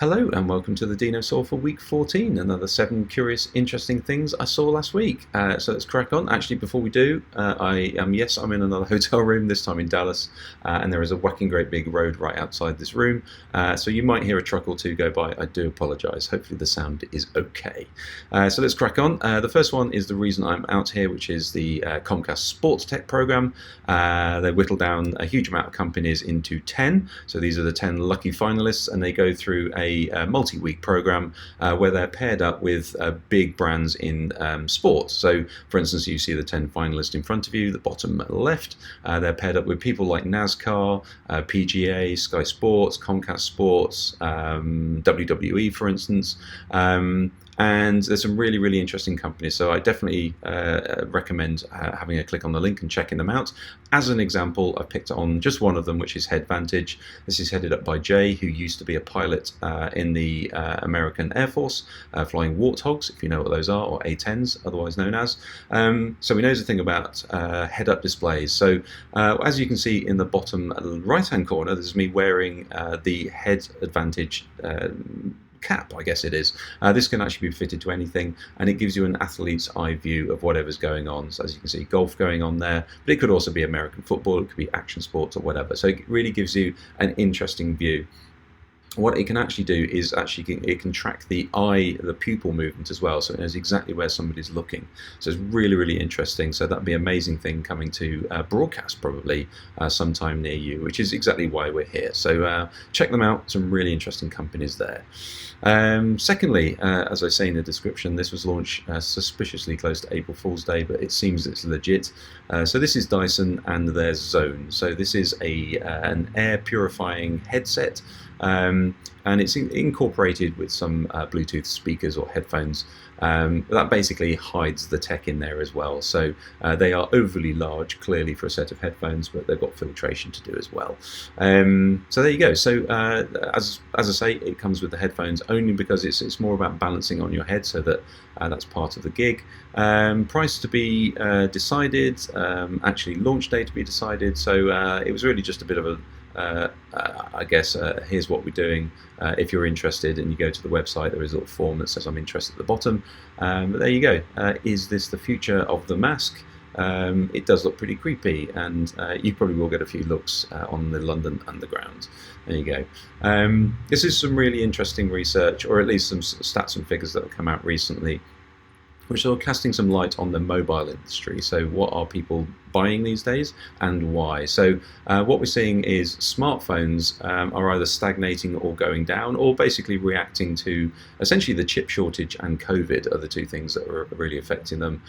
Hello and welcome to the Dinosaw for week 14, another 7 curious, interesting things I saw last week. So let's crack on. Actually, before we do, I'm in another hotel room, this time in Dallas, and there is a whacking great big road right outside this room, so you might hear a truck or two go by. I do apologise. Hopefully the sound is okay. So let's crack on. The first one is the reason I'm out here, which is the Comcast Sports Tech program. They whittle down a huge amount of companies into 10, so these are the 10 lucky finalists, and they go through a multi-week program where they're paired up with big brands in sports. So, for instance, you see the 10 finalists in front of you, the bottom left. They're paired up with people like NASCAR, PGA, Sky Sports, Comcast Sports, WWE, for instance. And there's some really, really interesting companies. So I definitely recommend having a click on the link and checking them out. As an example, I picked on just one of them, which is HeadVantage. This is headed up by Jay, who used to be a pilot in the American Air Force, flying Warthogs, if you know what those are, or A-10s, otherwise known as. So he knows a thing about head-up displays. So as you can see in the bottom right-hand corner, there's me wearing the HeadVantage cap, I guess it is. This can actually be fitted to anything, and it gives you an athlete's eye view of whatever's going on. So as you can see, golf going on there, but it could also be American football, it could be action sports or whatever. So it really gives you an interesting view. What it can actually do is it can track the eye, the pupil movement as well, so it knows exactly where somebody's looking. So it's really, really interesting. So that'd be an amazing thing coming to broadcast probably sometime near you, which is exactly why we're here. So check them out, some really interesting companies there. Secondly, as I say in the description, this was launched suspiciously close to April Fool's Day, but it seems it's legit. So this is Dyson and their Zone. So this is an air purifying headset. And it's incorporated with some Bluetooth speakers or headphones. That basically hides the tech in there as well. So they are overly large, clearly, for a set of headphones, but they've got filtration to do as well. So there you go. So as I say, it comes with the headphones only because it's more about balancing on your head, so that that's part of the gig. Price to be decided, actually launch date to be decided. So it was really just a bit of a I guess here's what we're doing. If you're interested and you go to the website, there is a little form that says I'm interested at the bottom. But there you go. Is this the future of the mask? It does look pretty creepy, and you probably will get a few looks on the London Underground. There you go. This is some really interesting research, or at least some stats and figures that have come out recently, which are casting some light on the mobile industry. So what are people buying these days and why? So what we're seeing is smartphones are either stagnating or going down, or basically reacting to essentially the chip shortage and COVID are the two things that are really affecting them.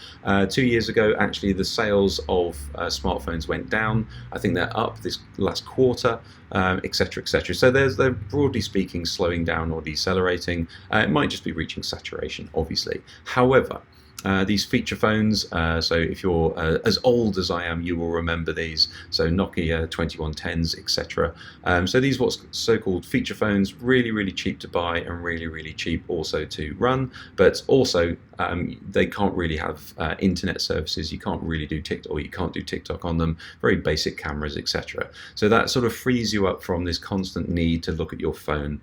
2 years ago, actually, the sales of smartphones went down. I think they're up this last quarter, etc., etc. So they're broadly speaking slowing down or decelerating. It might just be reaching saturation, obviously. However, these feature phones, so if you're as old as I am, you will remember these. So Nokia 2110s, etc. So these what's so-called feature phones, really, really cheap to buy and really, really cheap also to run. But also they can't really have internet services. You can't really do TikTok, or you can't do TikTok on them. Very basic cameras, etc. So that sort of frees you up from this constant need to look at your phone.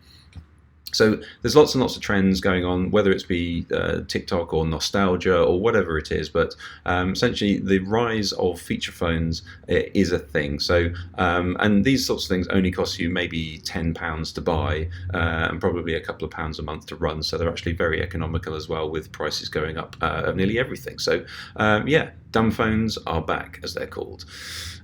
So there's lots and lots of trends going on, whether it's be TikTok or nostalgia or whatever it is, but essentially the rise of feature phones is a thing. So and these sorts of things only cost you maybe £10 to buy and probably a couple of pounds a month to run. So they're actually very economical as well, with prices going up of nearly everything. So yeah, dumb phones are back, as they're called.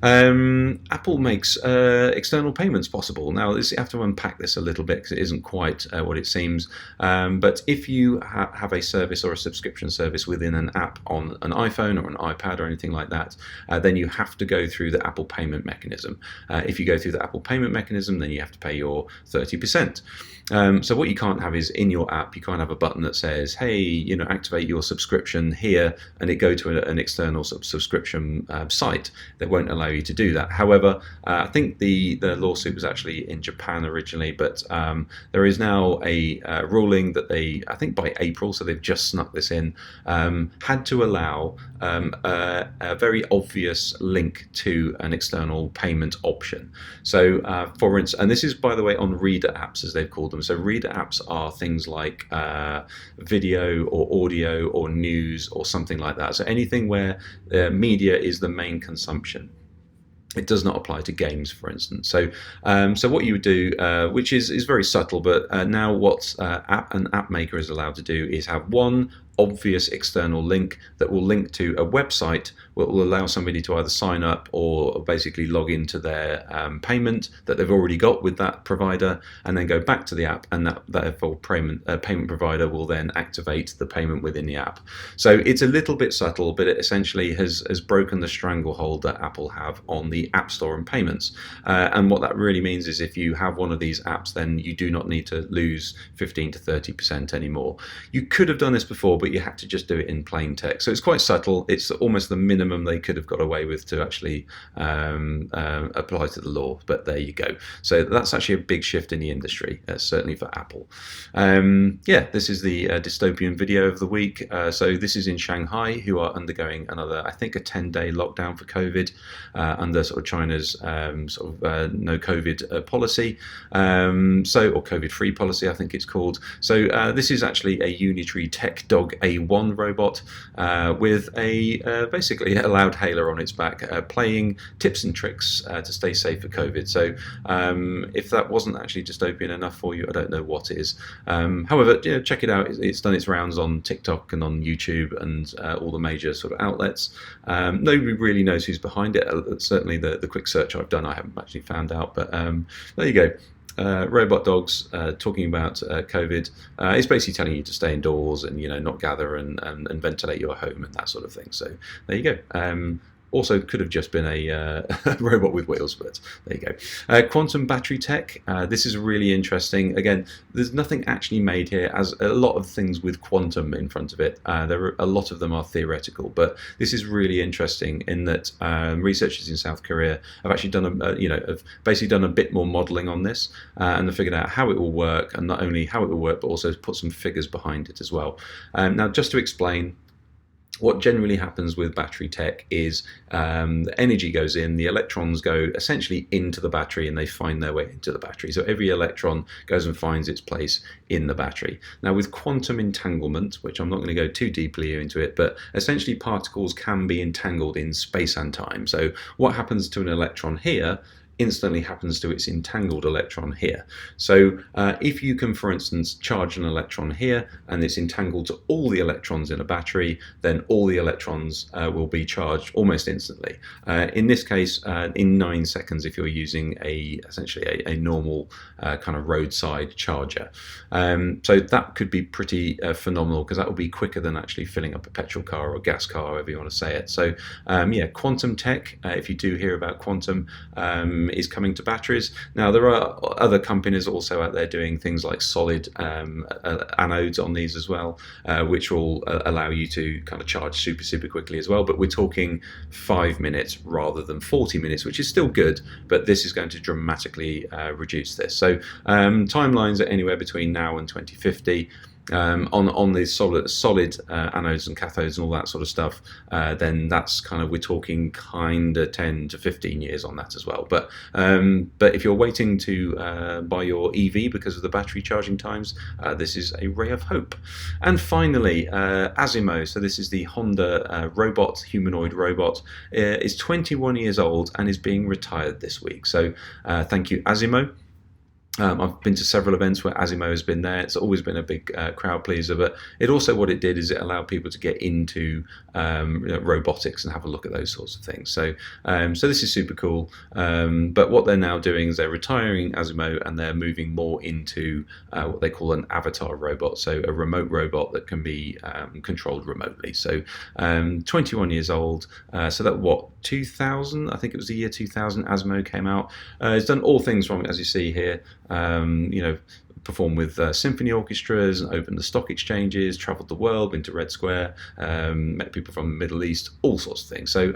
Apple makes external payments possible. Now, you have to unpack this a little bit because it isn't quite what it seems. But if you have a service or a subscription service within an app on an iPhone or an iPad or anything like that, then you have to go through the Apple payment mechanism. If you go through the Apple payment mechanism, then you have to pay your 30%. So what you can't have is, in your app, you can't have a button that says, hey, activate your subscription here, and it go to an external external sort of subscription site. They won't allow you to do that. However, I think the lawsuit was actually in Japan originally, but there is now a ruling that they, I think by April, so they've just snuck this in, had to allow a very obvious link to an external payment option. So for instance, and this is by the way on reader apps as they've called them. So reader apps are things like video or audio or news or something like that. So anything where media is the main consumption. It does not apply to games, for instance. So, so what you would do, which is very subtle, but now what an app maker is allowed to do is have one obvious external link that will link to a website, that will allow somebody to either sign up or basically log into their payment that they've already got with that provider, and then go back to the app, and that payment provider will then activate the payment within the app. So it's a little bit subtle, but it essentially has broken the stranglehold that Apple have on the App Store and payments. And what that really means is if you have one of these apps, then you do not need to lose 15 to 30% anymore. You could have done this before, but you had to just do it in plain text. So it's quite subtle. It's almost the minimum they could have got away with to actually apply to the law, but there you go. So that's actually a big shift in the industry, certainly for Apple. Yeah, this is the dystopian video of the week. So this is in Shanghai, who are undergoing another, I think, a 10-day lockdown for COVID under sort of China's sort of no COVID policy, or COVID-free policy, I think it's called. So this is actually a Unitary Tech Dog A1 robot with a basically a loud hailer on its back, playing tips and tricks to stay safe for COVID. So if that wasn't actually dystopian enough for you, I don't know what is. However, check it out. It's done its rounds on TikTok and on YouTube and all the major sort of outlets. Nobody really knows who's behind it. Certainly the quick search I've done, I haven't actually found out, but there you go. Robot dogs talking about COVID. It's basically telling you to stay indoors and not gather and ventilate your home and that sort of thing. So there you go. Also could have just been a robot with wheels, but there you go. Quantum battery tech. This is really interesting. Again, there's nothing actually made here, as a lot of things with quantum in front of it. A lot of them are theoretical, but this is really interesting in that researchers in South Korea have actually done have basically done a bit more modelling on this, and they've figured out how it will work, and not only how it will work, but also put some figures behind it as well. Now, just to explain. What generally happens with battery tech is the energy goes in, the electrons go essentially into the battery and they find their way into the battery. So every electron goes and finds its place in the battery. Now with quantum entanglement, which I'm not going to go too deeply into it, but essentially particles can be entangled in space and time. So what happens to an electron here instantly happens to its entangled electron here. So if you can, for instance, charge an electron here and it's entangled to all the electrons in a battery, then all the electrons will be charged almost instantly. In this case, in 9 seconds if you're using essentially a normal kind of roadside charger. So that could be pretty phenomenal, because that will be quicker than actually filling up a petrol car or a gas car, however you want to say it. So yeah, quantum tech, if you do hear about quantum, is coming to batteries. Now there are other companies also out there doing things like solid anodes on these as well, which will allow you to kind of charge super quickly as well, but we're talking 5 minutes rather than 40 minutes, which is still good, but this is going to dramatically reduce this. So timelines are anywhere between now and 2050. On the solid anodes and cathodes and all that sort of stuff, then that's kind of, we're talking kind of 10 to 15 years on that as well. But if you're waiting to buy your EV because of the battery charging times, this is a ray of hope. And finally, Asimo. So this is the Honda humanoid robot. Is 21 years old and is being retired this week. So thank you, Asimo. I've been to several events where Asimo has been there. It's always been a big crowd pleaser, but it also, what it did is it allowed people to get into robotics and have a look at those sorts of things. So so this is super cool. But what they're now doing is they're retiring Asimo and they're moving more into what they call an avatar robot, so a remote robot that can be controlled remotely. So 21 years old, so that 2000, I think it was the year 2000 Asimo came out. It's done all things from, as you see here, performed with symphony orchestras and opened the stock exchanges, travelled the world, been to Red Square, met people from the Middle East, all sorts of things. So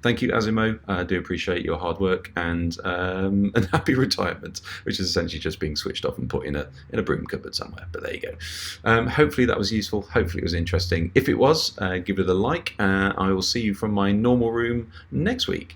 thank you, Asimo. I do appreciate your hard work and happy retirement, which is essentially just being switched off and put in a broom cupboard somewhere. But there you go. Hopefully that was useful. Hopefully it was interesting. If it was, give it a like. I will see you from my normal room next week.